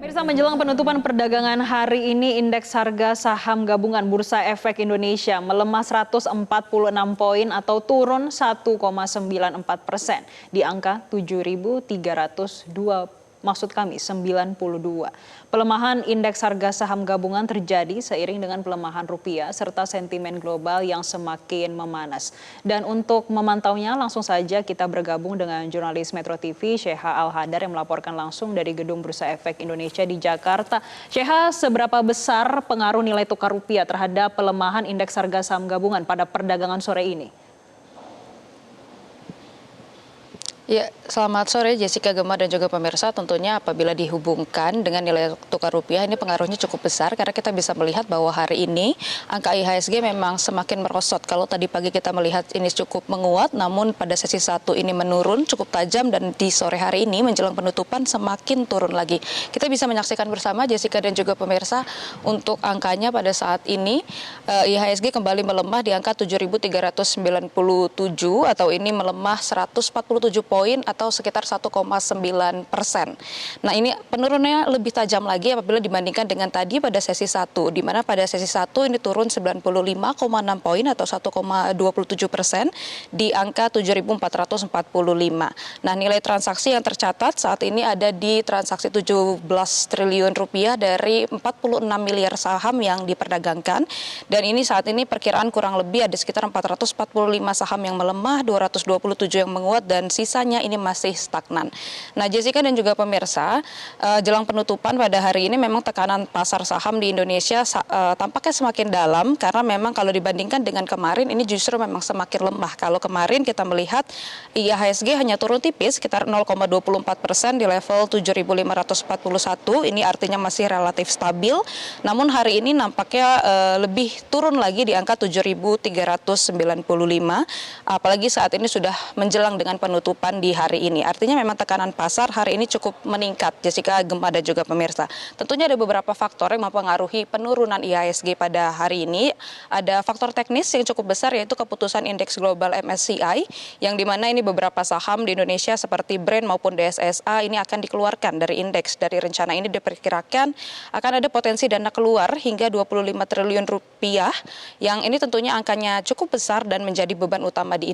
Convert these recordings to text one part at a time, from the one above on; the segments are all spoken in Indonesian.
Pemirsa, menjelang penutupan perdagangan hari ini, indeks harga saham gabungan Bursa Efek Indonesia melemah 146 poin atau turun 1,94% di angka 7.392. Pelemahan indeks harga saham gabungan terjadi seiring dengan pelemahan rupiah serta sentimen global yang semakin memanas. Dan untuk memantaunya langsung saja kita bergabung dengan jurnalis Metro TV Sheha Al-Hadar yang melaporkan langsung dari Gedung Bursa Efek Indonesia di Jakarta. Sheha, seberapa besar pengaruh nilai tukar rupiah terhadap pelemahan indeks harga saham gabungan pada perdagangan sore ini? Ya, selamat sore Jessica, Gemma dan juga pemirsa. Tentunya apabila dihubungkan dengan nilai tukar rupiah ini pengaruhnya cukup besar karena kita bisa melihat bahwa hari ini angka IHSG memang semakin merosot. Kalau tadi pagi kita melihat ini cukup menguat, namun pada sesi 1 ini menurun cukup tajam dan di sore hari ini menjelang penutupan semakin turun lagi. Kita bisa menyaksikan bersama Jessica dan juga pemirsa untuk angkanya pada saat ini IHSG kembali melemah di angka 7.397 atau ini melemah 147 poin atau sekitar 1,9%. Nah, ini penurunannya lebih tajam lagi apabila dibandingkan dengan tadi pada sesi 1, di mana pada sesi 1 ini turun 95,6 poin atau 1,27% di angka 7.445. Nah, nilai transaksi yang tercatat saat ini ada di transaksi 17 triliun rupiah dari 46 miliar saham yang diperdagangkan, dan ini saat ini perkiraan kurang lebih ada sekitar 445 saham yang melemah, 227 yang menguat, dan sisanya ini masih stagnan. Nah, Jessica dan juga pemirsa, jelang penutupan pada hari ini memang tekanan pasar saham di Indonesia tampaknya semakin dalam karena memang kalau dibandingkan dengan kemarin ini justru memang semakin lemah. Kalau kemarin kita melihat IHSG hanya turun tipis sekitar 0,24% di level 7.541, ini artinya masih relatif stabil. Namun hari ini nampaknya lebih turun lagi di angka 7.395, apalagi saat ini sudah menjelang dengan penutupan di hari ini. Artinya memang tekanan pasar hari ini cukup meningkat, Jessica, Gemma dan juga pemirsa. Tentunya ada beberapa faktor yang mempengaruhi penurunan IHSG pada hari ini. Ada faktor teknis yang cukup besar yaitu keputusan indeks global MSCI yang dimana ini beberapa saham di Indonesia seperti Brand maupun DSSA ini akan dikeluarkan dari indeks. Dari rencana ini diperkirakan akan ada potensi dana keluar hingga 25 triliun rupiah yang ini tentunya angkanya cukup besar dan menjadi beban utama di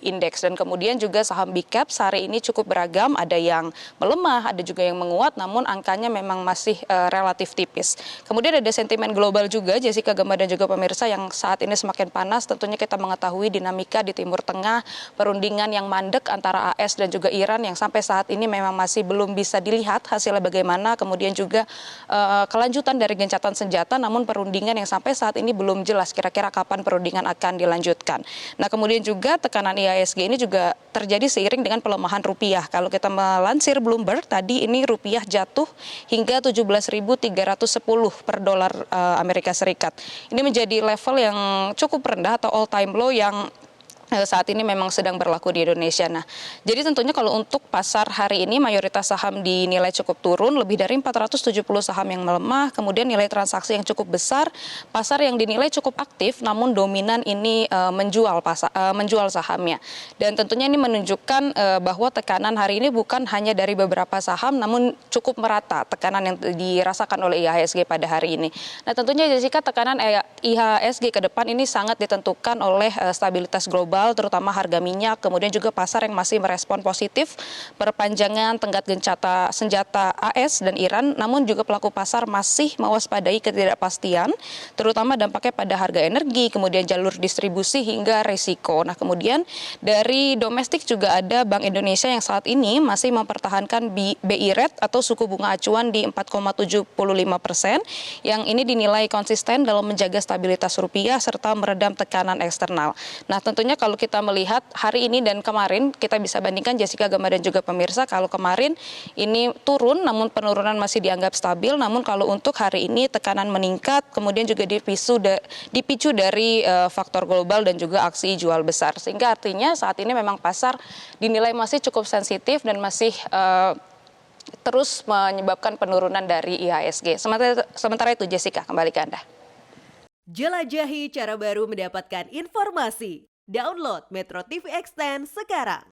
indeks. Dan kemudian juga saham big cap sehari ini cukup beragam, ada yang melemah, ada juga yang menguat, namun angkanya memang masih relatif tipis. Kemudian ada sentimen global juga, Jessica, Gemma dan juga pemirsa, yang saat ini semakin panas. Tentunya kita mengetahui dinamika di Timur Tengah, perundingan yang mandek antara AS dan juga Iran yang sampai saat ini memang masih belum bisa dilihat hasilnya bagaimana. Kemudian juga kelanjutan dari gencatan senjata, namun perundingan yang sampai saat ini belum jelas kira-kira kapan perundingan akan dilanjutkan. Nah, kemudian juga tekanan IHSG ini juga terjadi seiring dengan pelemahan rupiah. Kalau kita melansir Bloomberg, tadi ini rupiah jatuh hingga 17.310 per dolar Amerika Serikat. Ini menjadi level yang cukup rendah atau all time low yang saat ini memang sedang berlaku di Indonesia. Nah, jadi tentunya kalau untuk pasar hari ini mayoritas saham dinilai cukup turun, lebih dari 470 saham yang melemah, kemudian nilai transaksi yang cukup besar, pasar yang dinilai cukup aktif namun dominan ini menjual sahamnya. Dan tentunya ini menunjukkan bahwa tekanan hari ini bukan hanya dari beberapa saham namun cukup merata tekanan yang dirasakan oleh IHSG pada hari ini. Nah, tentunya Jessica, tekanan IHSG ke depan ini sangat ditentukan oleh stabilitas global, terutama harga minyak, kemudian juga pasar yang masih merespon positif perpanjangan tenggat gencatan senjata AS dan Iran, namun juga pelaku pasar masih mewaspadai ketidakpastian, terutama dampaknya pada harga energi, kemudian jalur distribusi hingga risiko. Nah, kemudian dari domestik juga ada Bank Indonesia yang saat ini masih mempertahankan BI rate atau suku bunga acuan di 4,75%, yang ini dinilai konsisten dalam menjaga stabilitas rupiah serta meredam tekanan eksternal. Nah, tentunya kalau kita melihat hari ini dan kemarin, kita bisa bandingkan, Jessica, Gemma dan juga pemirsa, kalau kemarin ini turun namun penurunan masih dianggap stabil, namun kalau untuk hari ini tekanan meningkat, kemudian juga dipicu dari faktor global dan juga aksi jual besar. Sehingga artinya saat ini memang pasar dinilai masih cukup sensitif dan masih terus menyebabkan penurunan dari IHSG. Sementara itu, Jessica, kembali ke Anda. Jelajahi cara baru mendapatkan informasi. Download Metro TV Extend sekarang.